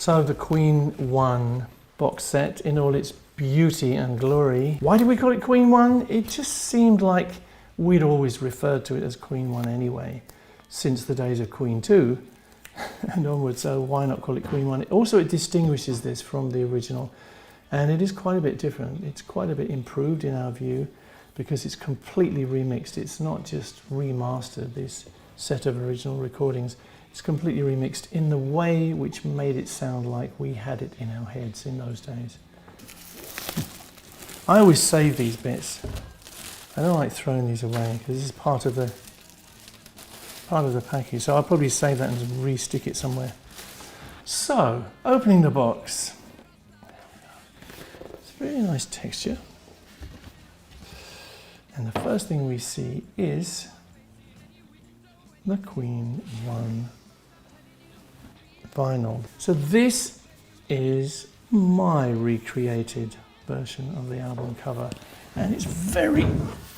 So the Queen 1 box set in all its beauty and glory. Why did we call it Queen 1? It just seemed like we'd always referred to it as Queen 1 anyway, since the days of Queen 2 and onwards, so why not call it Queen 1? Also, it distinguishes this from the original, and it is quite a bit different. It's quite a bit improved in our view, because it's completely remixed. It's not just remastered, this set of original recordings. It's completely remixed in the way which made it sound like we had it in our heads in those days. I always save these bits. I don't like throwing these away because this is part of the package. So I'll probably save that and re-stick it somewhere. So, opening the box. It's a very nice texture. And the first thing we see is the Queen 1 vinyl. So this is my recreated version of the album cover, and it's very,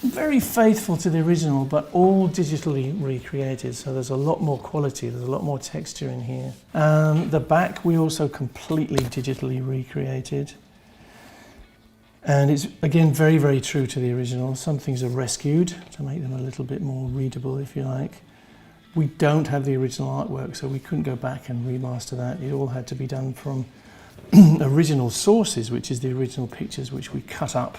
very faithful to the original, but all digitally recreated. So there's a lot more quality, there's a lot more texture in here. The back we also completely digitally recreated. And it's, again, very, very true to the original. Some things are rescued to make them a little bit more readable, if you like. We don't have the original artwork, so we couldn't go back and remaster that. It all had to be done from original sources, which is the original pictures, which we cut up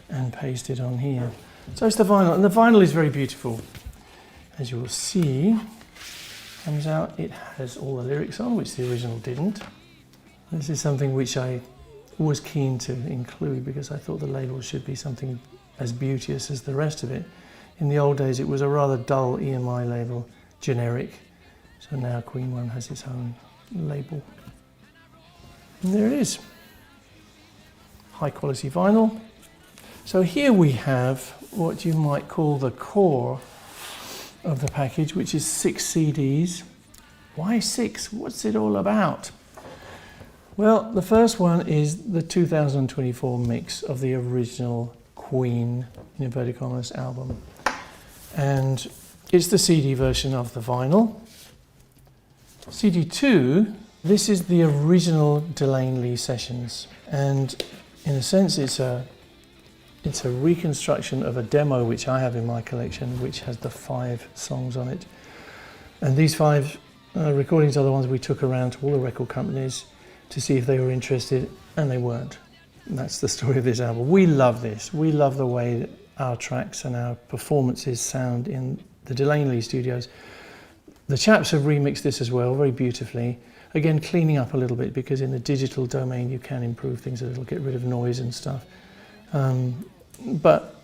and pasted on here. So it's the vinyl, and the vinyl is very beautiful. As you will see, comes out, it has all the lyrics on, which the original didn't. This is something which I was keen to include because I thought the label should be something as beauteous as the rest of it. In the old days it was a rather dull EMI label, generic, so now Queen 1 has its own label. And there it is, high quality vinyl. So here we have what you might call the core of the package, which is 6 CDs. Why 6? What's it all about? Well, the first one is the 2024 mix of the original Queen, in inverted commas, album. And it's the CD version of the vinyl. CD 2, this is the original Lane Lea sessions. And in a sense, it's a reconstruction of a demo which I have in my collection, which has the 5 songs on it. And these 5 recordings are the ones we took around to all the record companies to see if they were interested, and they weren't. And that's the story of this album. We love this. We love the way that our tracks and our performances sound in the Lane Lea studios. The chaps have remixed this as well, very beautifully. Again, cleaning up a little bit, because in the digital domain you can improve things a little, get rid of noise and stuff. But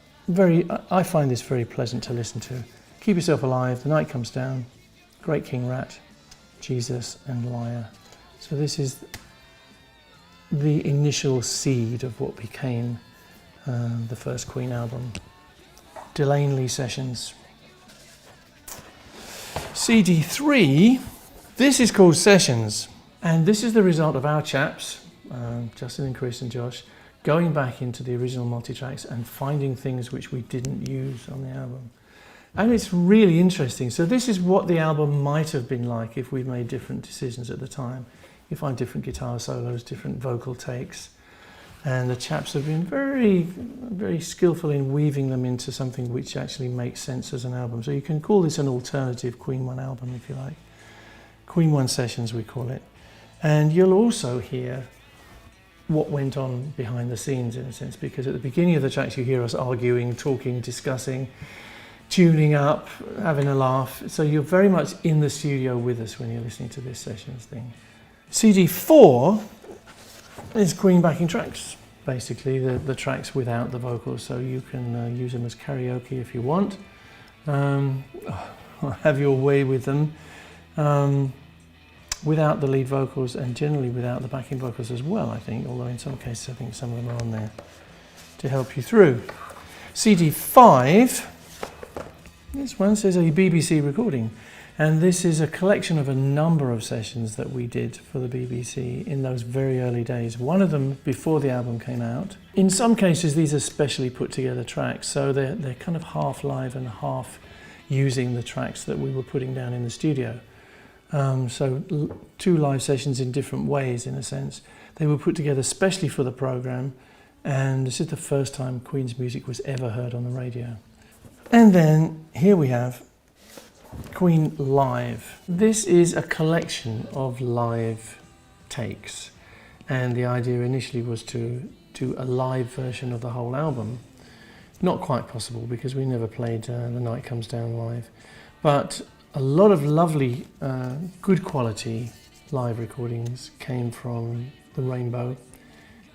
I find this very pleasant to listen to. Keep Yourself Alive, The Night Comes Down, Great King Rat, Jesus and Liar. So this is the initial seed of what became the first Queen album. Lane Lea Sessions. CD 3, this is called Sessions, and this is the result of our chaps, Justin and Chris and Josh, going back into the original multi-tracks and finding things which we didn't use on the album. And it's really interesting. So this is what the album might have been like if we'd made different decisions at the time. You find different guitar solos, different vocal takes, and the chaps have been very, very skillful in weaving them into something which actually makes sense as an album. So you can call this an alternative Queen 1 album, if you like. Queen 1 Sessions, we call it. And you'll also hear what went on behind the scenes, in a sense, because at the beginning of the tracks you hear us arguing, talking, discussing, tuning up, having a laugh. So you're very much in the studio with us when you're listening to this Sessions thing. CD 4 is Queen backing tracks, basically the tracks without the vocals, so you can use them as karaoke if you want. Have your way with them. Without the lead vocals, and generally without the backing vocals as well, I think, although in some cases I think some of them are on there to help you through. CD 5, this one says a BBC recording, and this is a collection of a number of sessions that we did for the BBC in those very early days. One of them before the album came out. In some cases these are specially put together tracks, so they're kind of half live and half using the tracks that we were putting down in the studio. Two live sessions in different ways, in a sense. They were put together specially for the programme, and this is the first time Queen's music was ever heard on the radio. And then here we have Queen Live. This is a collection of live takes, and the idea initially was to do a live version of the whole album. Not quite possible because we never played The Night Comes Down live, but a lot of lovely, good quality live recordings came from the Rainbow,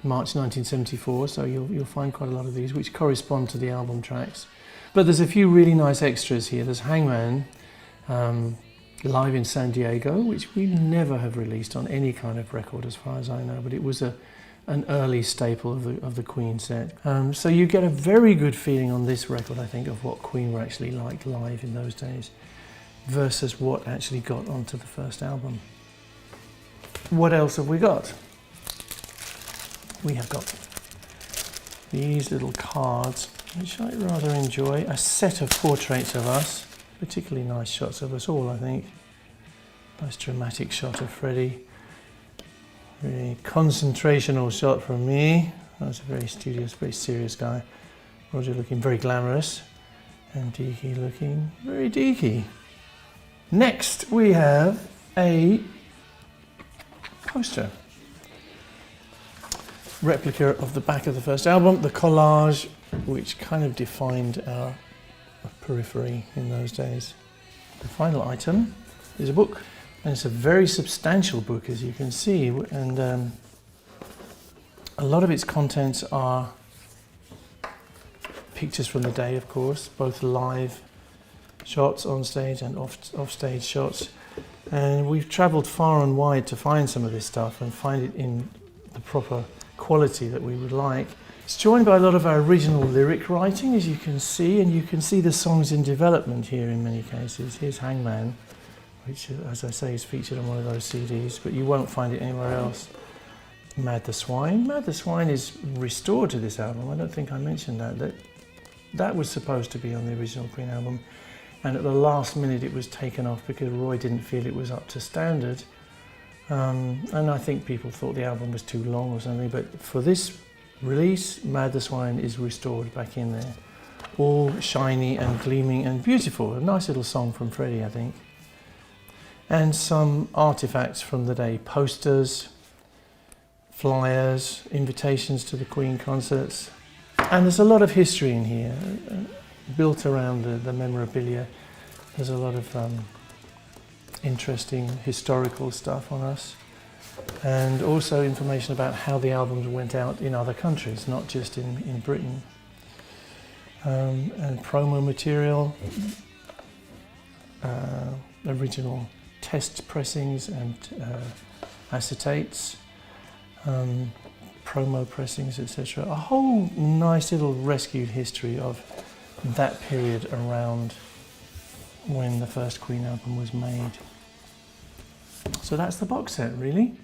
March 1974, so you'll find quite a lot of these which correspond to the album tracks. But there's a few really nice extras here. There's Hangman, live in San Diego, which we never have released on any kind of record as far as I know, but it was an early staple of the Queen set. So you get a very good feeling on this record, I think, of what Queen were actually like live in those days versus what actually got onto the first album. What else have we got? We have got these little cards, which I rather enjoy. A set of portraits of us, particularly nice shots of us all, I think. Nice dramatic shot of Freddie. Really concentrational shot from me. That's a very studious, very serious guy. Roger looking very glamorous, and Deaky looking very deaky. Next we have a poster. Replica of the back of the first album, the collage, which kind of defined our periphery in those days. The final item is a book, and it's a very substantial book, as you can see, and a lot of its contents are pictures from the day, of course, both live shots on stage and off-stage shots. And we've travelled far and wide to find some of this stuff and find it in the proper quality that we would like. It's joined by a lot of our original lyric writing, as you can see, and you can see the songs in development here in many cases. Here's Hangman, which, as I say, is featured on one of those CDs, but you won't find it anywhere else. Mad the Swine. Mad the Swine is restored to this album. I don't think I mentioned that. That was supposed to be on the original Queen album, and at the last minute it was taken off because Roy didn't feel it was up to standard. And I think people thought the album was too long or something, but for this release, Mad the Swine is restored back in there. All shiny and gleaming and beautiful. A nice little song from Freddie, I think. And some artifacts from the day. Posters, flyers, invitations to the Queen concerts. And there's a lot of history in here, built around the memorabilia. There's a lot of interesting historical stuff on us, and also information about how the albums went out in other countries, not just in Britain. And promo material, original test pressings and acetates, promo pressings, etc. A whole nice little rescued history of that period around when the first Queen album was made. So that's the box set, really.